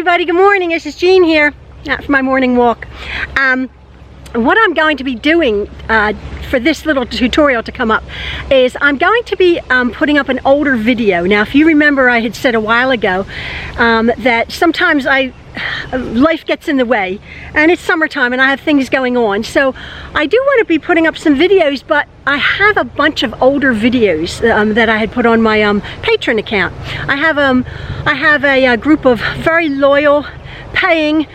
everybody, good morning. This is Jean here for my morning walk. What I'm going to be doing for this little tutorial to come up is I'm going to be putting up an older video. Now, if you remember, I had said a while ago that sometimes life gets in the way, and it's summertime and I have things going on, so I do want to be putting up some videos, but I have a bunch of older videos that I had put on my Patron account. I have a group of very loyal paying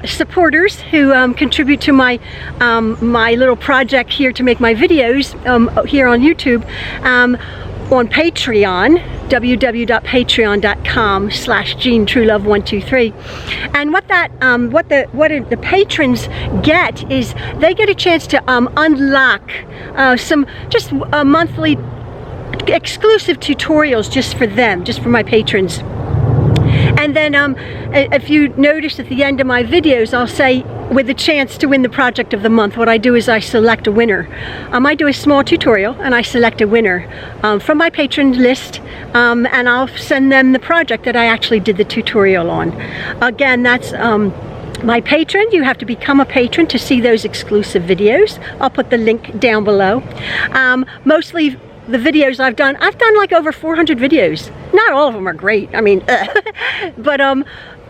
supporters who contribute to my my little project here to make my videos here on YouTube on Patreon, www.patreon.com/JeanTruelove123. And what the patrons get is they get a chance to unlock some just monthly exclusive tutorials just for them, just for my patrons. And then if you notice at the end of my videos, I'll say with the chance to win the project of the month, what I do is I select a winner. I do a small tutorial and I select a winner from my patron list, and I'll send them the project that I actually did the tutorial on. Again, that's my patron. You have to become a patron to see those exclusive videos. I'll put the link down below. Mostly the videos I've done like over 400 videos. Not all of them are great, I mean, but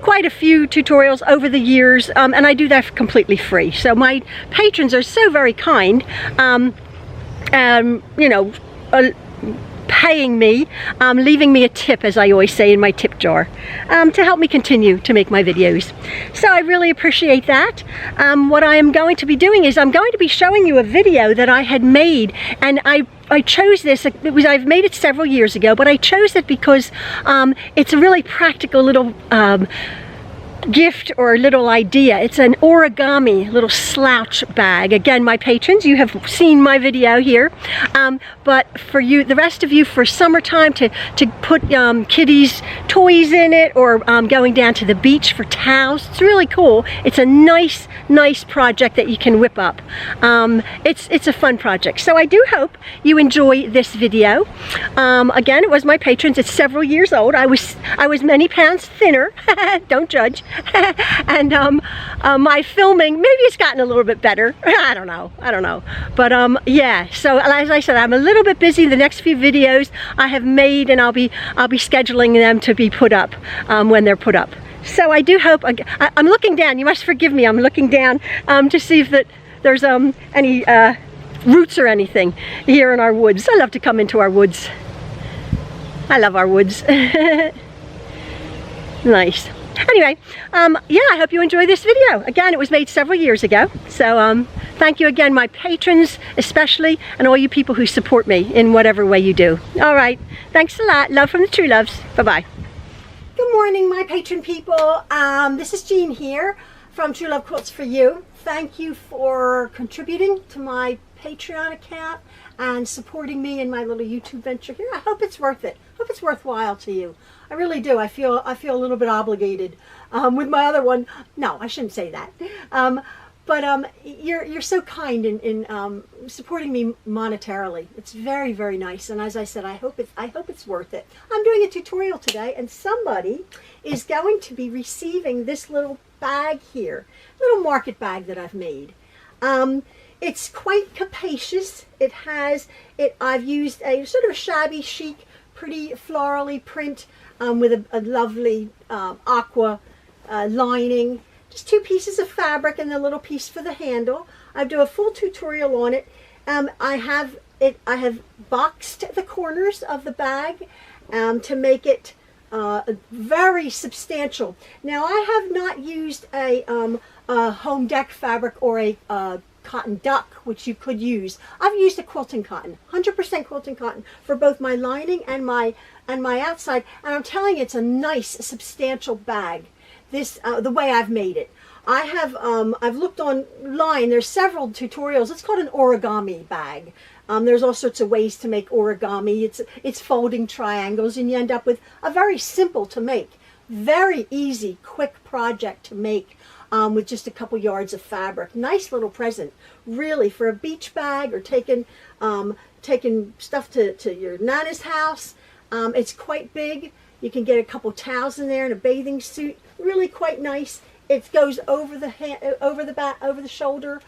quite a few tutorials over the years, and I do that completely free. So my patrons are so very kind, you know, paying me, leaving me a tip, as I always say in my tip jar, to help me continue to make my videos. So I really appreciate that. What I am going to be doing is I'm going to be showing you a video that I had made, and I chose this, I've made it several years ago, but I chose it because it's a really practical little gift or little idea. It's an origami little slouch bag. Again, my patrons, you have seen my video here, but for you, the rest of you, for summertime, to put kiddies' toys in it, or going down to the beach for towels. It's really cool. It's a nice project that you can whip up. It's a fun project. So I do hope you enjoy this video. Again, it was my patrons. It's several years old. I was many pounds thinner. Don't judge. And my filming, maybe it's gotten a little bit better. I don't know, but yeah, so as I said, I'm a little bit busy. The next few videos I have made, and I'll be scheduling them to be put up when they're put up. So I do hope, I'm looking down, you must forgive me, I'm looking down to see if there's any roots or anything here in our woods. I love to come into our woods. I love our woods. Nice. Anyway, yeah, I hope you enjoy this video. Again, it was made several years ago. So thank you again, my patrons especially, and all you people who support me in whatever way you do. All right, thanks a lot. Love from the True Loves. Bye-bye. Good morning, my patron people. This is Jean here from True Love Quilts for You. Thank you for contributing to my Patreon account and supporting me in my little YouTube venture here. I hope it's worth it. I hope it's worthwhile to you. I really do. I feel a little bit obligated with my other one. No, I shouldn't say that. But you're so kind in supporting me monetarily. It's very, very nice. And as I said, I hope it's worth it. I'm doing a tutorial today, and somebody is going to be receiving this little bag here, little market bag that I've made. It's quite capacious. I've used a sort of shabby chic, pretty florally print with a lovely aqua lining. Just 2 pieces of fabric and a little piece for the handle. I do a full tutorial on it. I have boxed the corners of the bag to make it very substantial. Now, I have not used a home deck fabric or a cotton duck, which you could use. I've used a quilting cotton, 100% quilting cotton, for both my lining and my outside, and I'm telling you, it's a nice substantial bag. This the way I've made it. I've looked online. There's several tutorials. It's called an origami bag. There's all sorts of ways to make origami. It's folding triangles, and you end up with a very simple to make, very easy, quick project to make. With just a couple yards of fabric. Nice little present, really, for a beach bag or taking stuff to your Nana's house. It's quite big. You can get a couple towels in there and a bathing suit. really quite nice. It goes over the hand, over the back, over the shoulder,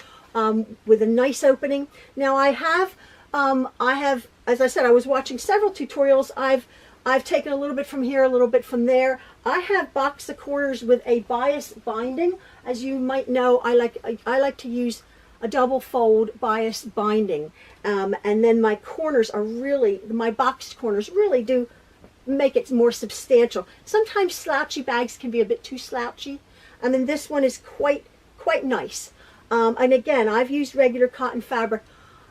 with a nice opening. Now I have, as I said, I was watching several tutorials. I've taken a little bit from here, a little bit from there. I have boxed the corners with a bias binding. As you might know, I like to use a double fold bias binding, and then my corners are really, my boxed corners really do make it more substantial. Sometimes slouchy bags can be a bit too slouchy. I mean, this one is quite nice. And again, I've used regular cotton fabric,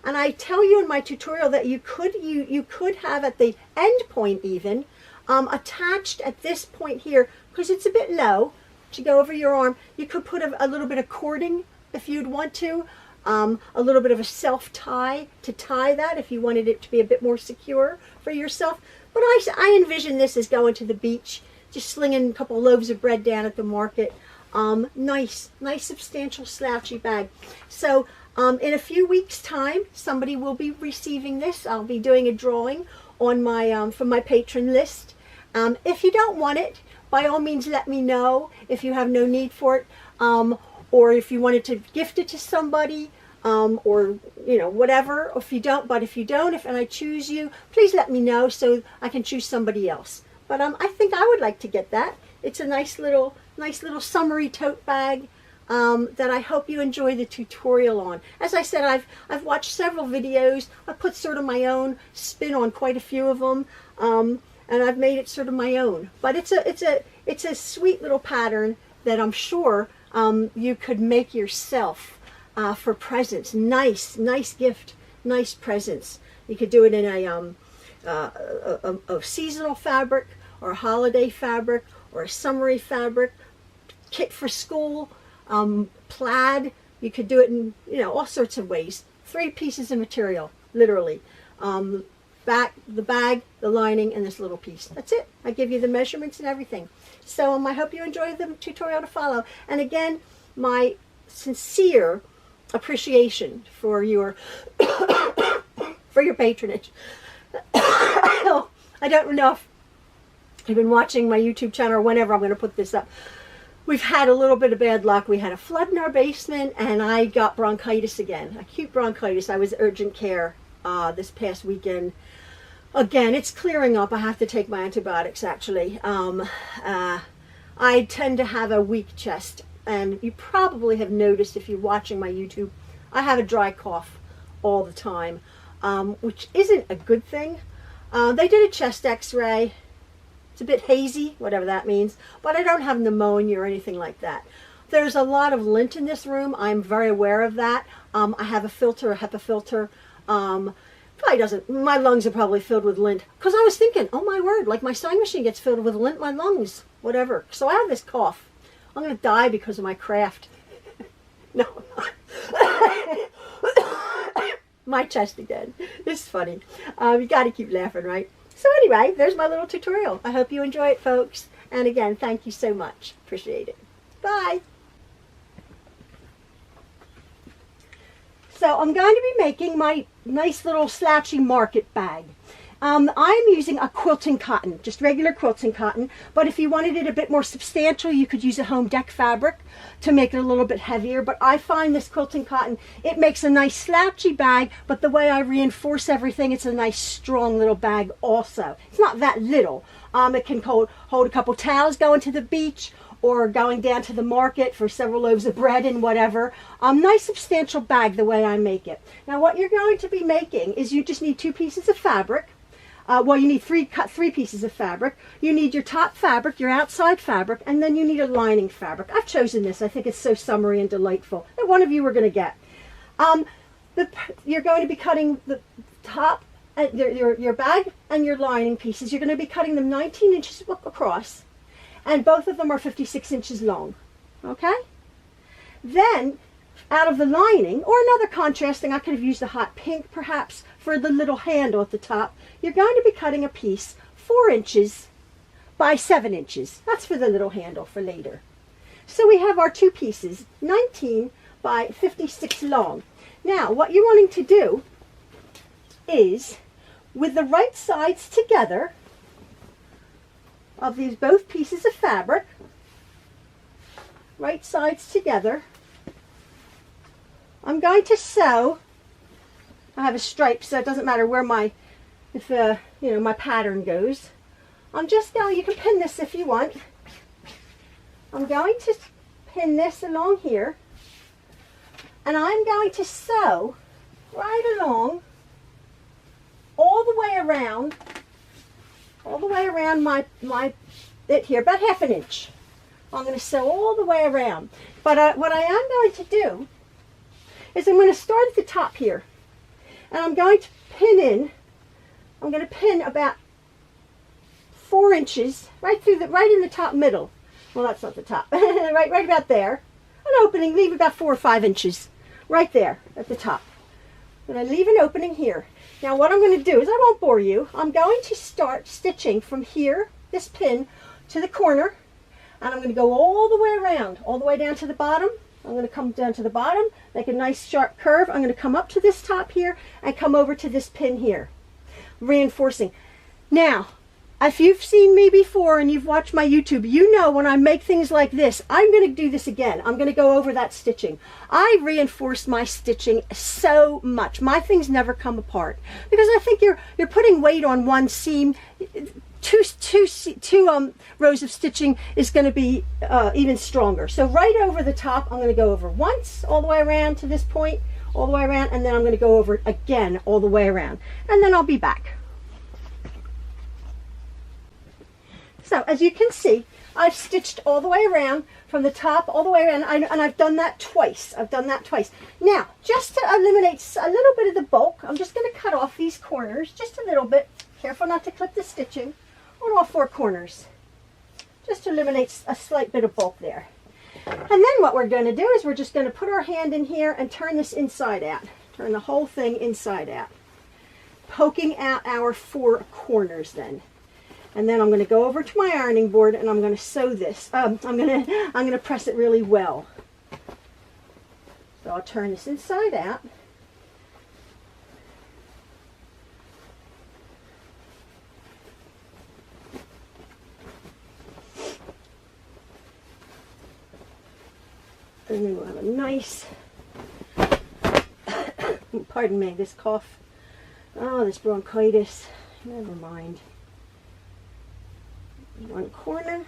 and I tell you in my tutorial that you could have at the end point even attached at this point here, because it's a bit low to go over your arm. You could put a little bit of cording if you'd want to, a little bit of a self tie to tie that if you wanted it to be a bit more secure for yourself. But I envision this as going to the beach, just slinging a couple loaves of bread down at the market. Nice substantial slouchy bag. So in a few weeks time, somebody will be receiving this. I'll be doing a drawing on my from my patron list. If you don't want it, by all means let me know if you have no need for it, or if you wanted to gift it to somebody, or you know, whatever. If you don't, and I choose you, please let me know so I can choose somebody else. But I think I would like to get that. It's a nice little summery tote bag that I hope you enjoy the tutorial on. As I said, I've watched several videos. I put sort of my own spin on quite a few of them, and I've made it sort of my own. But it's a sweet little pattern that I'm sure you could make yourself for presents. Nice gift, nice presents. You could do it in a seasonal fabric, or a holiday fabric, or a summery fabric, kit for school, plaid. You could do it in, you know, all sorts of ways. 3 pieces of material, literally. The bag, the lining, and this little piece. That's it. I give you the measurements and everything. So I hope you enjoy the tutorial to follow. And again, my sincere appreciation for your for your patronage. I don't know if you've been watching my YouTube channel or whenever I'm going to put this up. We've had a little bit of bad luck. We had a flood in our basement, and I got bronchitis again, acute bronchitis. I was urgent care this past weekend. Again, it's clearing up. I have to take my antibiotics, actually. I tend to have a weak chest, and you probably have noticed if you're watching my YouTube, I have a dry cough all the time, which isn't a good thing. They did a chest x-ray. It's a bit hazy, whatever that means, but I don't have pneumonia or anything like that. There's a lot of lint in this room. I'm very aware of that. I have a filter, a HEPA filter. Probably doesn't, my lungs are probably filled with lint. Because I was thinking, oh my word, like my sewing machine gets filled with lint, my lungs, whatever. So I have this cough. I'm going to die because of my craft. No, I'm not. My chest again. It's funny. You got to keep laughing, right? So anyway, there's my little tutorial. I hope you enjoy it, folks. And again, thank you so much. Appreciate it. Bye. So I'm going to be making my nice little slouchy market bag. I'm using a quilting cotton, just regular quilting cotton, but if you wanted it a bit more substantial, you could use a home deck fabric to make it a little bit heavier. But I find this quilting cotton, it makes a nice slouchy bag, but the way I reinforce everything, it's a nice strong little bag also. It's not that little. It can hold a couple towels going to the beach, or going down to the market for several loaves of bread and whatever. Nice substantial bag the way I make it. Now what you're going to be making is you just need 2 pieces of fabric. Well, you need 3 pieces of fabric. You need your top fabric, your outside fabric, and then you need a lining fabric. I've chosen this. I think it's so summery and delightful that one of you are going to get. You're going to be cutting the top, your bag and your lining pieces. You're going to be cutting them 19 inches across, and both of them are 56 inches long. Okay? Then, out of the lining, or another contrasting, I could have used a hot pink perhaps for the little handle at the top, you're going to be cutting a piece 4 inches by 7 inches. That's for the little handle for later. So we have our 2 pieces, 19 by 56 long. Now, what you're wanting to do is, with the right sides together of these both pieces of fabric, right sides together. I'm going to sew. I have a stripe, so it doesn't matter where my, you know, my pattern goes. I'm just going, you can pin this if you want. I'm going to pin this along here, and I'm going to sew right along all the way around it here, about 1/2 inch. I'm going to sew all the way around. But what I am going to do is I'm going to start at the top here, and I'm going to pin in. I'm going to pin about 4 inches right in the top middle. Well, that's not the top. right about there. An opening. Leave about 4 or 5 inches right there at the top. I'm going to leave an opening here. Now what I'm going to do is, I won't bore you, I'm going to start stitching from here, this pin, to the corner, and I'm going to go all the way around, all the way down to the bottom. I'm going to come down to the bottom, make a nice sharp curve. I'm going to come up to this top here and come over to this pin here, reinforcing. Now, if you've seen me before and you've watched my YouTube, you know when I make things like this, I'm going to do this again. I'm going to go over that stitching. I reinforce my stitching so much. My things never come apart because I think you're putting weight on one seam. Two rows of stitching is going to be even stronger. So right over the top, I'm going to go over once all the way around to this point, all the way around, and then I'm going to go over it again all the way around, and then I'll be back. So as you can see, I've stitched all the way around from the top all the way around, and I've done that twice. Now, just to eliminate a little bit of the bulk, I'm just going to cut off these corners just a little bit. Careful not to clip the stitching on all 4 corners. Just to eliminate a slight bit of bulk there. And then what we're going to do is we're just going to put our hand in here and turn this inside out. Turn the whole thing inside out. Poking out our 4 corners then. And then I'm going to go over to my ironing board and I'm going to sew this. I'm going to press it really well. So I'll turn this inside out. And then we'll have a nice, pardon me, this cough. Oh, this bronchitis. Never mind. One corner.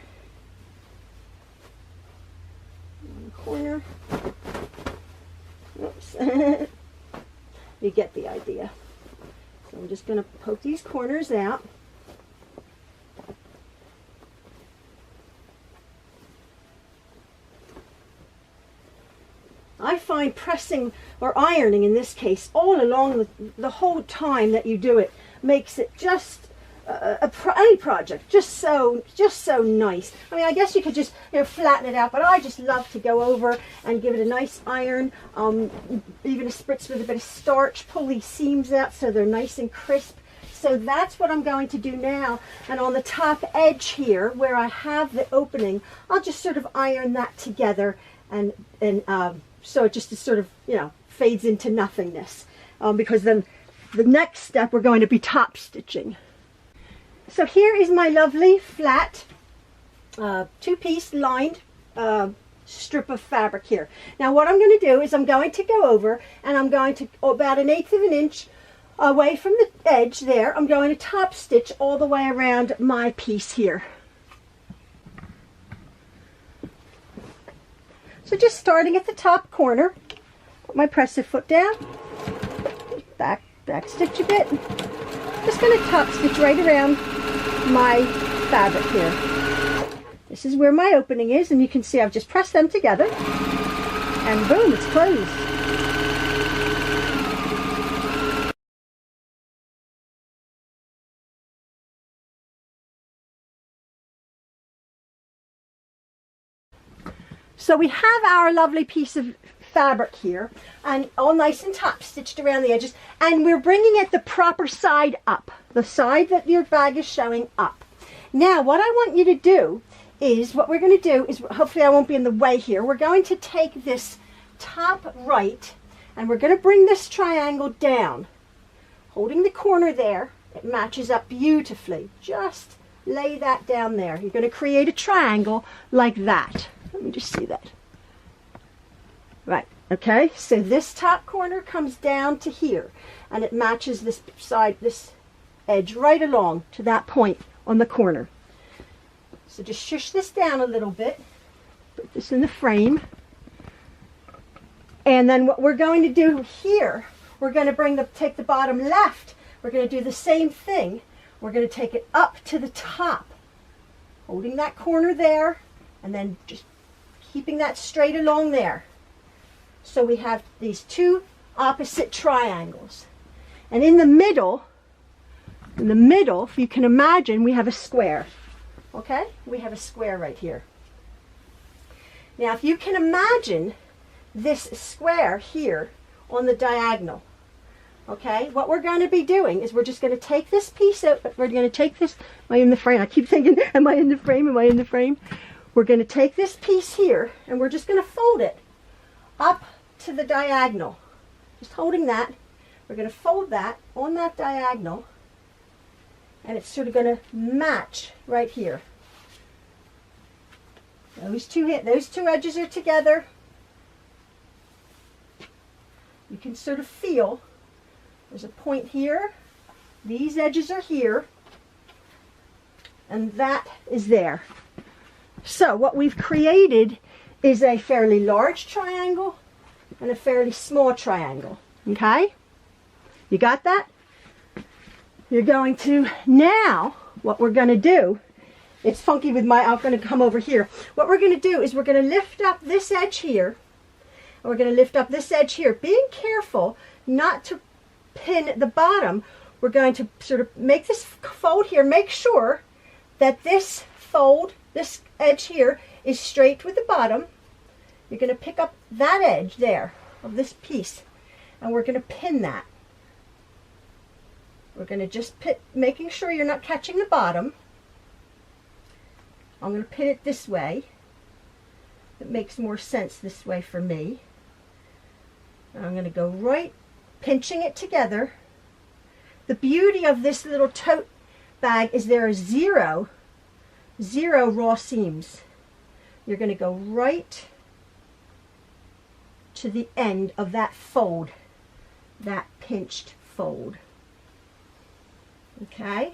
One corner. Oops. You get the idea. So I'm just going to poke these corners out. I find pressing, or ironing in this case, all along the whole time that you do it makes it just any project just so nice. I mean, I guess you could just flatten it out, but I just love to go over and give it a nice iron, even a spritz with a bit of starch, pull these seams out so they're nice and crisp. So that's what I'm going to do now. And on the top edge here, where I have the opening, I'll just sort of iron that together, and so it just sort of fades into nothingness. Because then the next step we're going to be top stitching. So here is my lovely flat 2-piece lined strip of fabric here. Now what I'm going to do is I'm going to go over and I'm going to, about 1/8 of an inch away from the edge there, I'm going to top stitch all the way around my piece here. So just starting at the top corner, put my presser foot down, back stitch a bit. Just going to top stitch right around my fabric here. This is where my opening is, and you can see I've just pressed them together, and boom, it's closed. So we have our lovely piece of fabric here, and all nice and top stitched around the edges, and we're bringing it the proper side up, the side that your bag is showing up. Now what I want you to do is, what we're going to do is, hopefully I won't be in the way here, we're going to take this top right and we're going to bring this triangle down, holding the corner there. It matches up beautifully. Just lay that down there. You're going to create a triangle like that. Let me just see that. Right, okay, so this top corner comes down to here, and it matches this side, this edge right along to that point on the corner. So just shush this down a little bit, put this in the frame, and then what we're going to do here, we're going to take the bottom left, we're going to do the same thing. We're going to take it up to the top, holding that corner there, and then just keeping that straight along there. So we have these two opposite triangles. And in the middle, if you can imagine, we have a square. Okay? We have a square right here. Now, if you can imagine this square here on the diagonal, okay, what we're going to be doing is we're just going to take this piece out. We're going to take this. Am I in the frame? I keep thinking, am I in the frame? Am I in the frame? We're going to take this piece here, and we're just going to fold it up to the diagonal. Just holding that. We're going to fold that on that diagonal, and it's sort of going to match right here. Those two edges are together. You can sort of feel there's a point here. These edges are here, and that is there. So what we've created is a fairly large triangle and a fairly small triangle. Okay? You got that? You're going to, now, what we're going to do, it's funky with my, I'm going to come over here. What we're going to do is we're going to lift up this edge here, and we're going to lift up this edge here, being careful not to pin the bottom. We're going to sort of make this fold here, make sure that this fold, this edge here, is straight with the bottom. You're going to pick up that edge there of this piece, and we're going to pin that. We're going to just pin, making sure you're not catching the bottom. I'm going to pin it this way. It makes more sense this way for me. And I'm going to go right, pinching it together. The beauty of this little tote bag is there are zero raw seams. You're going to go right to the end of that fold, that pinched fold. Okay,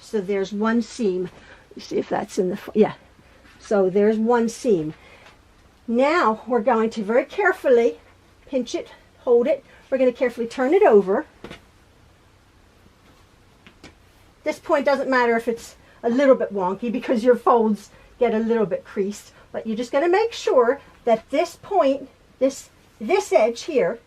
so there's one seam. Let's see if that's in the, yeah. So there's one seam. Now we're going to very carefully pinch it, hold it. We're going to carefully turn it over. This point doesn't matter if it's a little bit wonky because your folds get a little bit creased, but you're just going to make sure that this point, this edge here,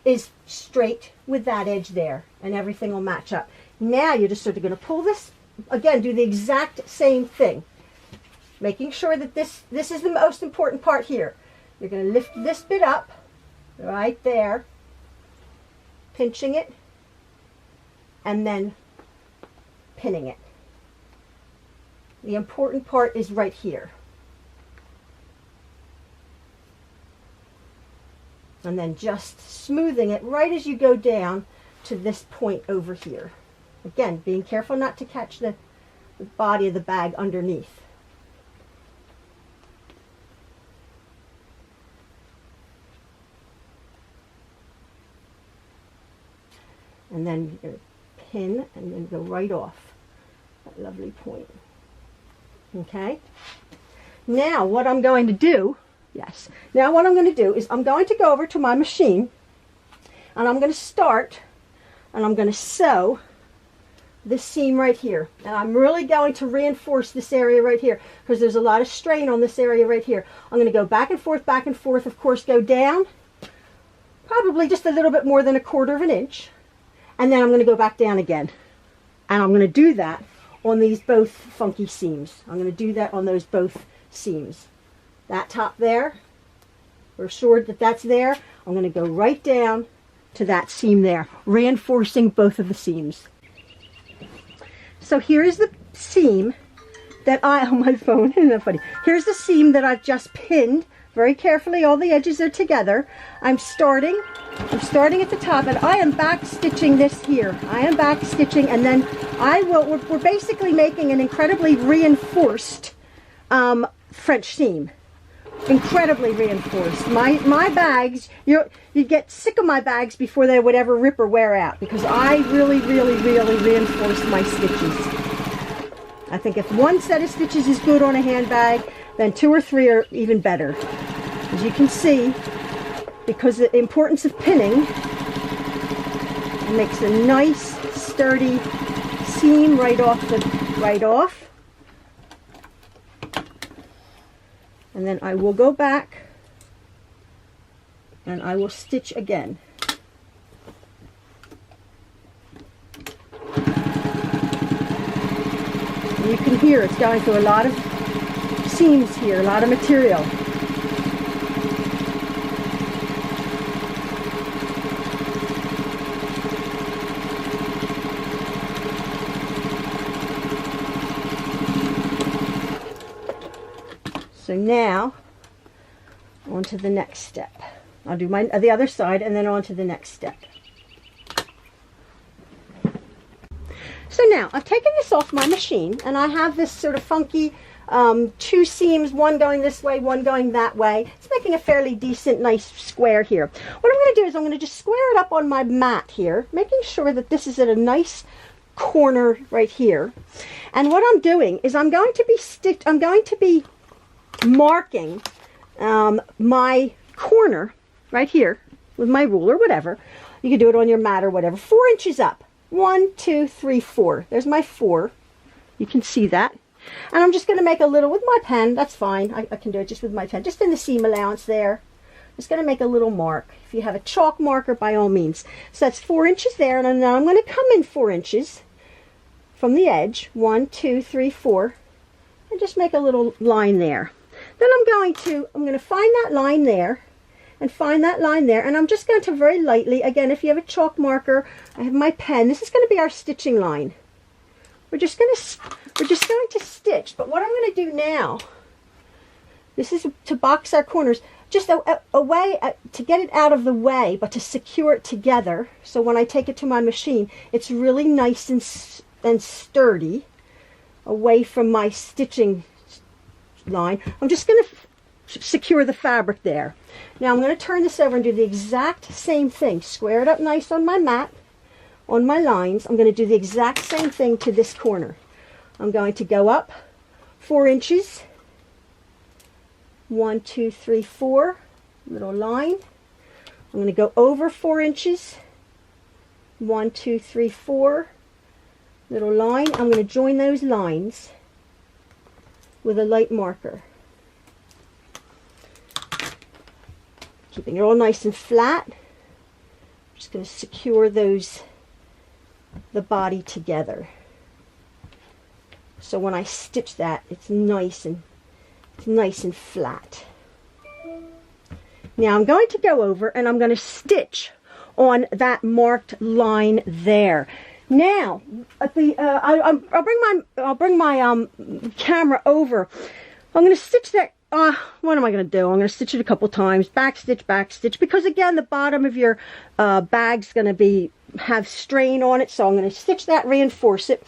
is straight with that edge there, and everything will match up. Now you're just sort of going to pull this, again, do the exact same thing, making sure that this is the most important part here. You're going to lift this bit up right there, pinching it, and then pinning it. The important part is right here. And then just smoothing it right as you go down to this point over here. Again, being careful not to catch the body of the bag underneath. And then you're pin and then go right off that lovely point. Okay? Now what I'm going to do, yes, now what I'm going to do is I'm going to go over to my machine, and I'm going to start, and I'm going to sew this seam right here. And I'm really going to reinforce this area right here because there's a lot of strain on this area right here. I'm going to go back and forth, of course, go down probably just a little bit more than 1/4 of an inch, and then I'm going to go back down again. And I'm going to do that on these both funky seams. I'm going to do that on those both seams. That top there, we're sure that that's there. I'm going to go right down to that seam there, reinforcing both of the seams. So here is the seam that on my phone, isn't that funny? Here's the seam that I've just pinned very carefully. All the edges are together. I'm starting at the top, and I am back stitching this here. I am back stitching, and then we're basically making an incredibly reinforced French seam incredibly reinforced. My bags, you get sick of my bags before they would ever rip or wear out, because I really reinforce my stitches. I think if one set of stitches is good on a handbag, then 2 or 3 are even better. As you can see, because of the importance of pinning, it makes a nice sturdy seam right off. And then I will go back and I will stitch again. And you can hear it's going through a lot of seams here, a lot of material. So now, on to the next step. I'll do the other side and then on to the next step. So now, I've taken this off my machine, and I have this sort of funky 2 seams, one going this way, one going that way. It's making a fairly decent, nice square here. What I'm going to do is I'm going to just square it up on my mat here, making sure that this is at a nice corner right here. And what I'm doing is I'm going to be marking my corner right here with my ruler, whatever. You can do it on your mat or whatever. 4 inches up. 1, 2, 3, 4. There's my 4. You can see that. And I'm just going to make a little with my pen. That's fine. I can do it just with my pen. Just in the seam allowance there. Just going to make a little mark. If you have a chalk marker, by all means. So that's 4 inches there. And now I'm going to come in 4 inches from the edge. 1, 2, 3, 4. And just make a little line there. Then I'm going to find that line there and find that line there, and I'm just going to very lightly, again, if you have a chalk marker, I have my pen, this is going to be our stitching line. We're just going to stitch, but what I'm going to do now, this is to box our corners, just a way to get it out of the way, but to secure it together, so when I take it to my machine, it's really nice and sturdy, away from my stitching line. I'm just going to secure the fabric there. Now I'm going to turn this over and do the exact same thing. Square it up nice on my mat, on my lines. I'm going to do the exact same thing to this corner. I'm going to go up 4 inches. 1, 2, 3, 4. Little line. I'm going to go over 4 inches. 1, 2, 3, 4. Little line. I'm going to join those lines with a light marker. Keeping it all nice and flat. I'm just going to secure the body together. So when I stitch that, it's nice and flat. Now I'm going to go over and I'm going to stitch on that marked line there. Now, at the I'll bring my camera over. I'm going to stitch that. What am I going to do? I'm going to stitch it a couple times, back stitch, because again, the bottom of your bag's going to have strain on it. So I'm going to stitch that, reinforce it.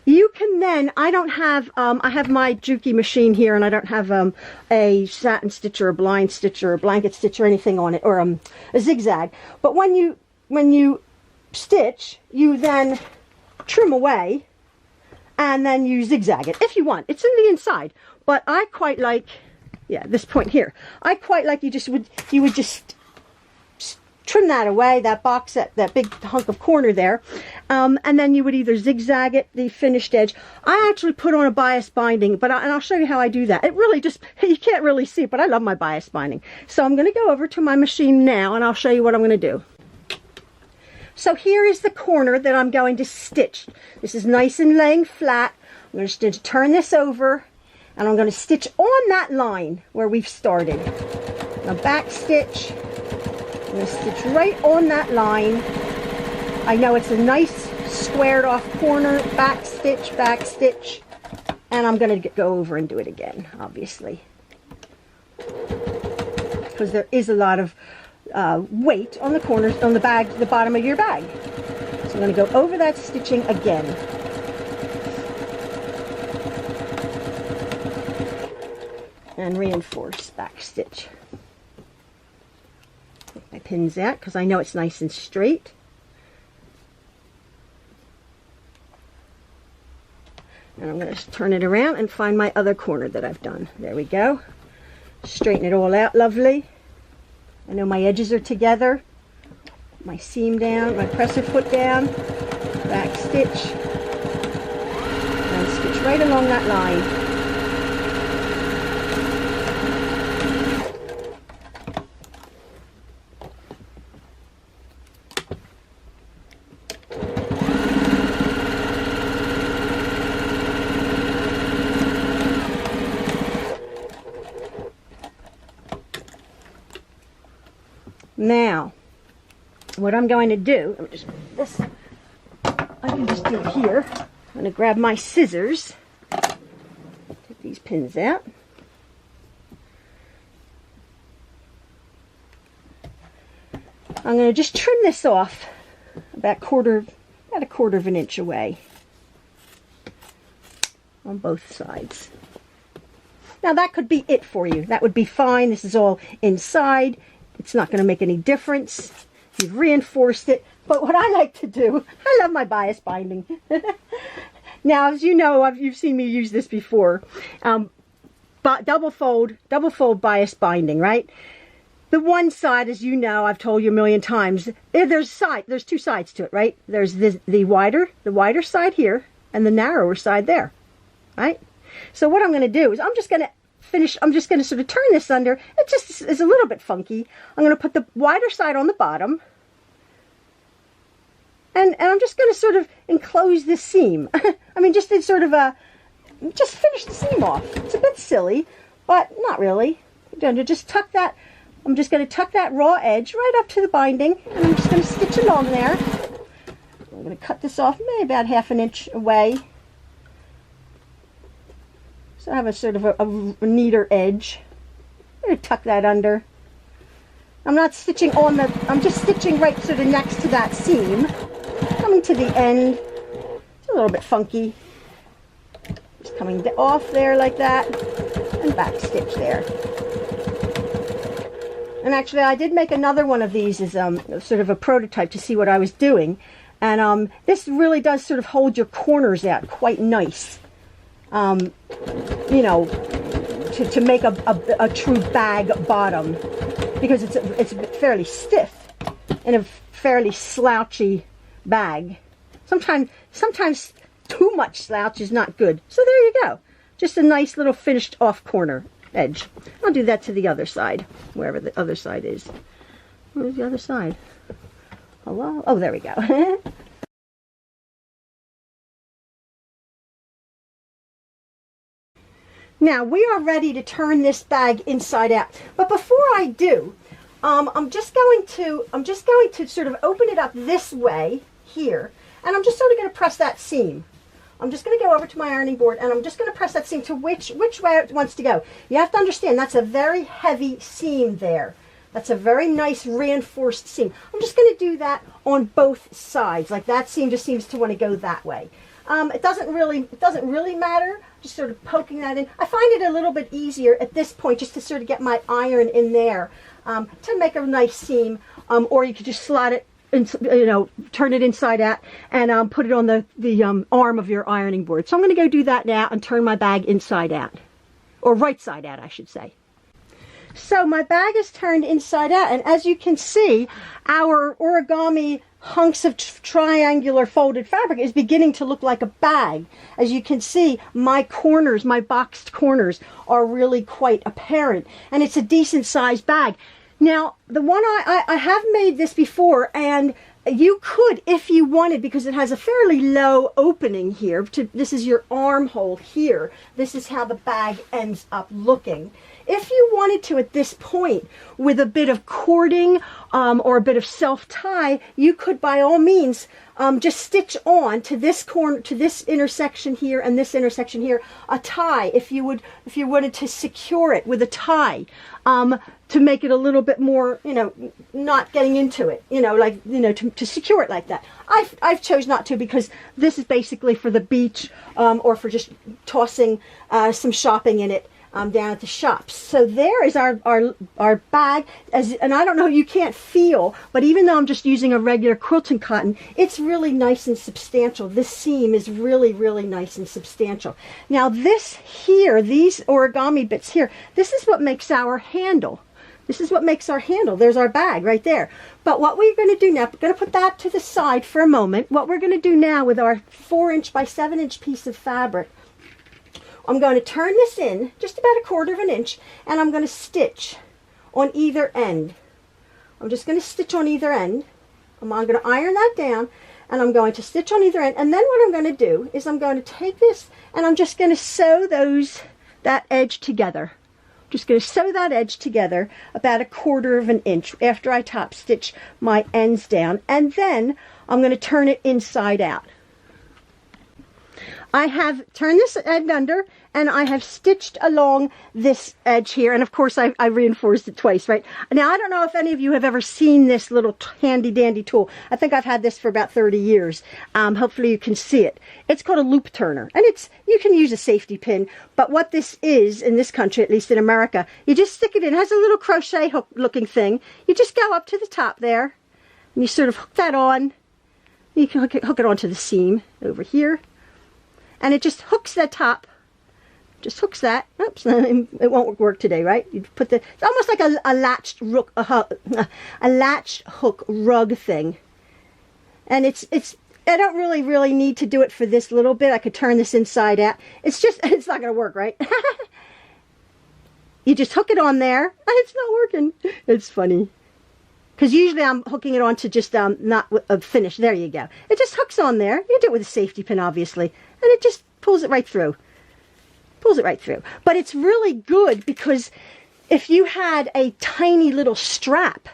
You can then, I don't have, I have my Juki machine here, and I don't have a satin stitch or a blind stitch or a blanket stitch or anything on it, or a zigzag. But when you stitch, you then trim away and then you zigzag it if you want. It's in the inside, but I quite like, yeah, this point here, I quite like you would just trim that away, that box, that big hunk of corner there, and then you would either zigzag it, the finished edge. I actually put on a bias binding, and I'll show you how I do that. It really just, you can't really see it, but I love my bias binding. So I'm going to go over to my machine now, and I'll show you what I'm going to do. So here is the corner that I'm going to stitch. This is nice and laying flat. I'm going to turn this over, and I'm going to stitch on that line where we've started. Now back stitch. I'm going to stitch right on that line. I know it's a nice squared off corner. Back stitch, and I'm going to go over and do it again, obviously, because there is a lot of weight on the corners, on the bag, the bottom of your bag. So I'm going to go over that stitching again. and reinforce back stitch. Take my pins out because I know it's nice and straight. And I'm going to turn it around and find my other corner that I've done. There we go. Straighten it all out lovely. I know my edges are together. My seam down, my presser foot down, back stitch, and stitch right along that line. Now, what I'm going to do, I can just do it here. I'm going to grab my scissors, take these pins out. I'm going to just trim this off about a quarter of an inch away on both sides. Now that could be it for you. That would be fine. This is all inside. It's not going to make any difference. You've reinforced it. But what I like to do, I love my bias binding. Now, as you know, you've seen me use this before. But double fold bias binding, right? The one side, as you know, I've told you a million times, there's two sides to it, right? There's the wider side here and the narrower side there, right? So what I'm going to do is I'm just going to sort of turn this under. It just is a little bit funky. I'm going to put the wider side on the bottom. And I'm just going to sort of enclose this seam. I mean, just to sort of, just finish the seam off. It's a bit silly, but not really. I'm going to just tuck that, I'm just going to tuck that raw edge right up to the binding. And I'm just going to stitch it on there. I'm going to cut this off maybe about 1/2 inch away. So I have a sort of a neater edge. I'm going to tuck that under. I'm not stitching on the, I'm just stitching right sort of next to that seam. Coming to the end. It's a little bit funky. Just coming off there like that. And back stitch there. And actually I did make another one of these as sort of a prototype to see what I was doing. And this really does sort of hold your corners out quite nice. You know, to make a true bag bottom, because it's fairly stiff and a fairly slouchy bag. Sometimes too much slouch is not good. So there you go. Just a nice little finished off corner edge. I'll do that to the other side, wherever the other side is. Where's the other side? Hello? Oh, there we go. Now we are ready to turn this bag inside out. But before I do, I'm just going to sort of open it up this way here, and I'm just sort of going to press that seam. I'm just going to go over to my ironing board, and I'm just going to press that seam to which way it wants to go. You have to understand that's a very heavy seam there. That's a very nice reinforced seam. I'm just going to do that on both sides. Like that seam just seems to want to go that way. It doesn't really matter. Just sort of poking that in. I find it a little bit easier at this point just to sort of get my iron in there to make a nice seam. Or you could just slot it, you know, turn it inside out and put it on the arm of your ironing board. So I'm going to go do that now and turn my bag inside out, or right side out, I should say. So my bag is turned inside out, and as you can see, our origami hunks of triangular folded fabric is beginning to look like a bag. As you can see, my corners, my boxed corners, are really quite apparent, and it's a decent sized bag. Now, the one I have made this before, and you could, if you wanted, because it has a fairly low opening here, this is your armhole here. This is how the bag ends up looking. If you wanted to at this point, with a bit of cording or a bit of self-tie, you could by all means just stitch on to this corner, to this intersection here and this intersection here, a tie. If you wanted to secure it with a tie, to make it a little bit more, you know, not getting into it, you know, like, you know, to secure it like that. I've chose not to, because this is basically for the beach or for just tossing some shopping in it. down at the shops. So there is our bag. And I don't know, you can't feel, but even though I'm just using a regular quilting cotton, it's really nice and substantial. This seam is really, really nice and substantial. Now this here, these origami bits here, this is what makes our handle. This is what makes our handle. There's our bag right there. But what we're going to do now, we're going to put that to the side for a moment. What we're going to do now with our 4" by 7" piece of fabric, I'm going to turn this in just about 1/4 of an inch, and I'm going to stitch on either end. I'm just going to stitch on either end. I'm going to iron that down, and I'm going to stitch on either end. And then what I'm going to do is I'm going to take this, and I'm just going to sew that edge together. Just going to sew that edge together about 1/4 of an inch after I top stitch my ends down, and then I'm going to turn it inside out. I have turned this end under, and I have stitched along this edge here, and of course I reinforced it twice, right? Now I don't know if any of you have ever seen this little handy dandy tool. I think I've had this for about 30 years. Hopefully you can see it. It's called a loop turner, and you can use a safety pin, but what this is in this country, at least in America, you just stick it in. It has a little crochet hook looking thing. You just go up to the top there, and you sort of hook that on. You can hook it onto the seam over here, and it just hooks that top. Just hooks that. Oops, it won't work today, right? You put it's almost like a latched hook, a latched hook rug thing. And I don't really need to do it for this little bit. I could turn this inside out. It's not going to work, right? You just hook it on there, and it's not working. It's funny. Because usually I'm hooking it on to just not a finish. There you go. It just hooks on there. You do it with a safety pin, obviously. And it just pulls it right through. Pulls it right through. But it's really good because if you had a tiny little strap,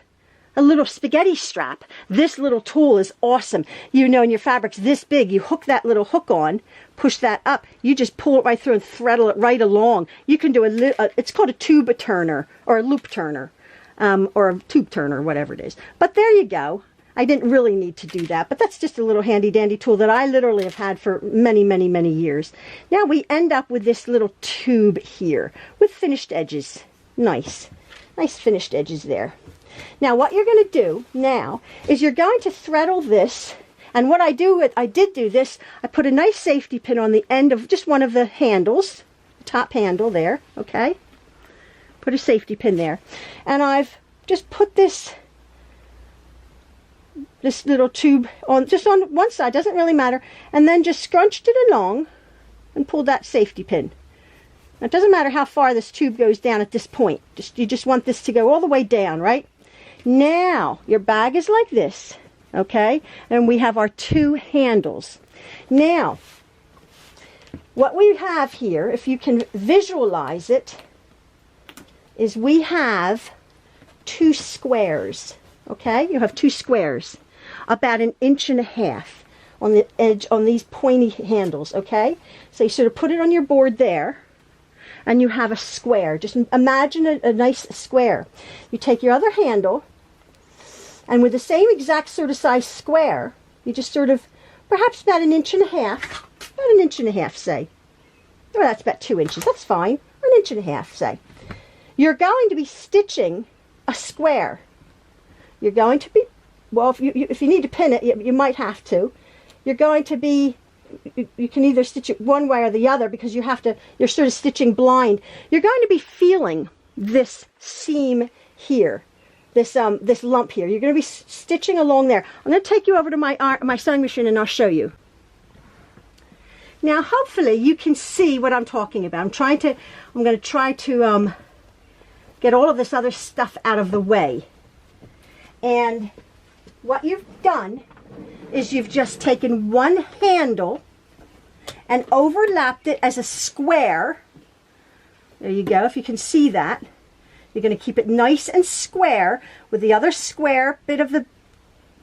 a little spaghetti strap, this little tool is awesome. You know, and your fabric's this big, you hook that little hook on, push that up, you just pull it right through and thread it right along. You can do it's called a tube turner or a loop turner, or a tube turner, whatever it is. But there you go. I didn't really need to do that, but that's just a little handy dandy tool that I literally have had for many, many, many years. Now we end up with this little tube here with finished edges. Nice finished edges there. Now what you're going to do now is you're going to threadle this, and what I did do this, I put a nice safety pin on the end of just one of the handles, the top handle there, okay? Put a safety pin there, and I've just put this little tube on just on one side, doesn't really matter, and then just scrunched it along and pulled that safety pin. Now, it doesn't matter how far this tube goes down at this point. You just want this to go all the way down, right? Now your bag is like this, okay? And we have our 2 handles. Now what we have here, if you can visualize it, is we have 2 squares. Okay, you have 2 squares, about 1.5 inches on the edge, on these pointy handles, okay? So you sort of put it on your board there, and you have a square. Just imagine a nice square. You take your other handle, and with the same exact sort of size square, you just sort of, perhaps about 1.5 inches, about 1.5 inches, say. Well, that's about 2 inches, that's fine, 1.5 inches, say. You're going to be stitching a square. You're going to be, well, if you need to pin it, you might have to. You're going to be, you can either stitch it one way or the other because you're sort of stitching blind. You're going to be feeling this seam here, this lump here. You're going to be stitching along there. I'm going to take you over to my sewing machine and I'll show you. Now, hopefully you can see what I'm talking about. I'm going to try to get all of this other stuff out of the way. And what you've done is you've just taken one handle and overlapped it as a square. There you go, if you can see that. You're going to keep it nice and square with the other square bit of the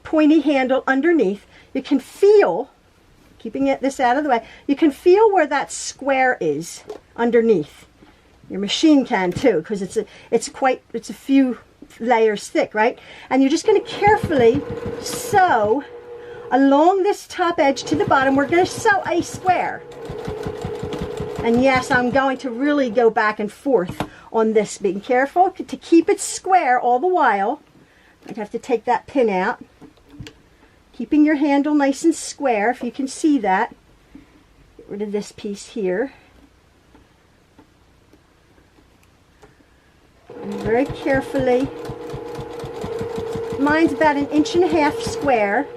pointy handle underneath. You can feel, keeping this out of the way, you can feel where that square is underneath. Your machine can too, because it's a few layers thick, right? And you're just going to carefully sew along this top edge to the bottom. We're going to sew a square. And yes, I'm going to really go back and forth on this. Being careful to keep it square all the while. I'd have to take that pin out. Keeping your handle nice and square, if you can see that. Get rid of this piece here. And very carefully. Mine's about 1.5 inches square.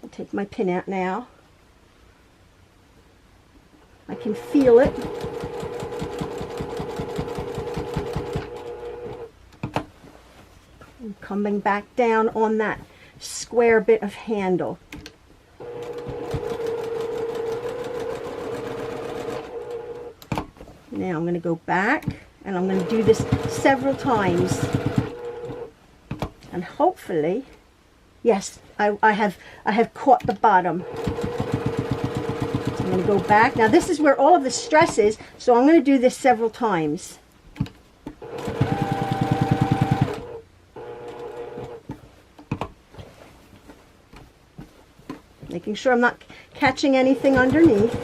I'll take my pin out now. I can feel it. And coming back down on that square bit of handle. Now I'm going to go back and I'm going to do this several times. And hopefully, yes, I have caught the bottom. So I'm going to go back. Now this is where all of the stress is, so I'm going to do this several times. Making sure I'm not catching anything underneath.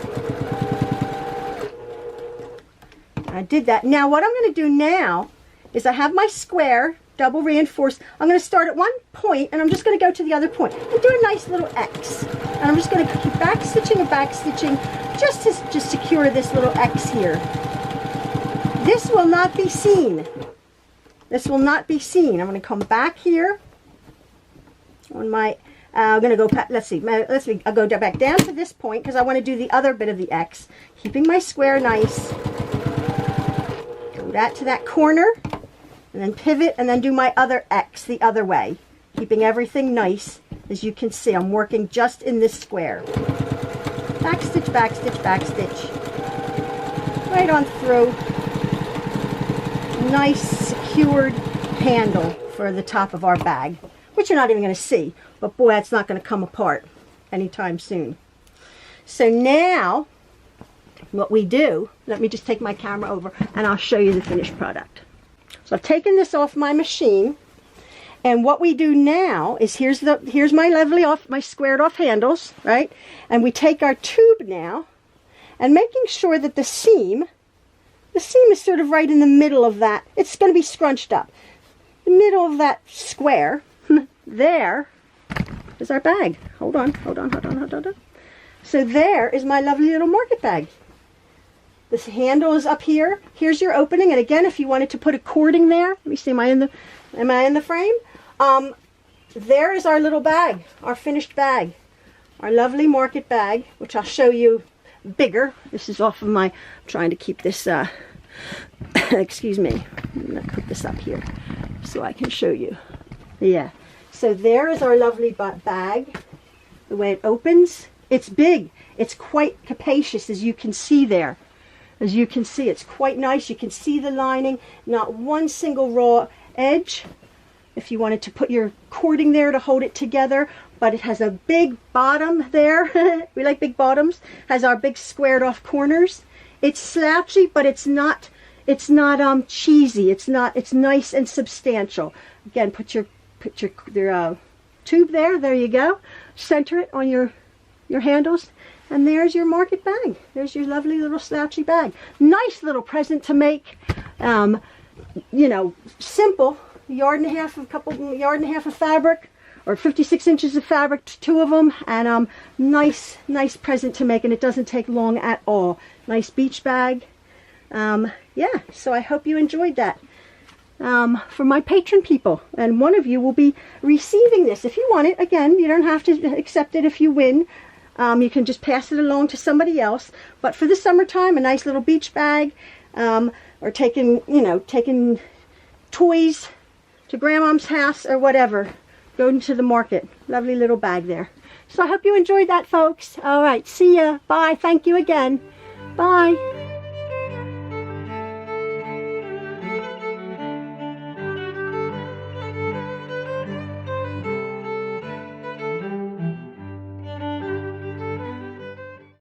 I did that. Now what I'm going to do now is I have my square double reinforced. I'm going to start at one point and I'm just going to go to the other point and do a nice little X. And I'm just going to keep back stitching and back stitching just to secure this little X here. This will not be seen. This will not be seen. I'm going to come back here on my I'm going to go, let's see, I'll go back down to this point because I want to do the other bit of the X. Keeping my square nice. Go that to that corner, and then pivot, and then do my other X the other way. Keeping everything nice. As you can see, I'm working just in this square. Back stitch, back stitch, back stitch. Right on through. Nice secured handle for the top of our bag, which you're not even going to see. But boy, it's not going to come apart anytime soon. So now, what we do, let me just take my camera over and I'll show you the finished product. So I've taken this off my machine, and what we do now is here's my my squared off handles, right? And we take our tube now, and making sure that the seam is sort of right in the middle of that. It's going to be scrunched up. The middle of that square, there is our bag. Hold on. So there is my lovely little market bag. This handle is up here. Here's your opening, and again, if you wanted to put a cording there, let me see, am I in the frame? There is our little bag, our finished bag, our lovely market bag, which I'll show you bigger. This is off of my, I'm trying to keep this, excuse me, I'm going to put this up here so I can show you. Yeah. So there is our lovely bag. The way it opens, it's big. It's quite capacious, as you can see there. As you can see, it's quite nice. You can see the lining, not one single raw edge. If you wanted to put your cording there to hold it together, but it has a big bottom there. We like big bottoms. Has our big squared off corners. It's slouchy, but it's not cheesy. It's nice and substantial. Again, put your tube there. There you go. Center it on your handles, and there's your market bag. There's your lovely little slouchy bag. Nice little present to make. You know, simple. A yard and a half of fabric, or 56 inches of fabric, two of them, and nice present to make, and it doesn't take long at all. Nice beach bag. Yeah, so I hope you enjoyed that. For my patron people, and one of you will be receiving this. If you want it, again, you don't have to accept it if you win. You can just pass it along to somebody else. But for the summertime, a nice little beach bag, or taking toys to grandmom's house or whatever. Go into the market. Lovely little bag there. So I hope you enjoyed that, folks. All right, see ya. Bye. Thank you again. Bye.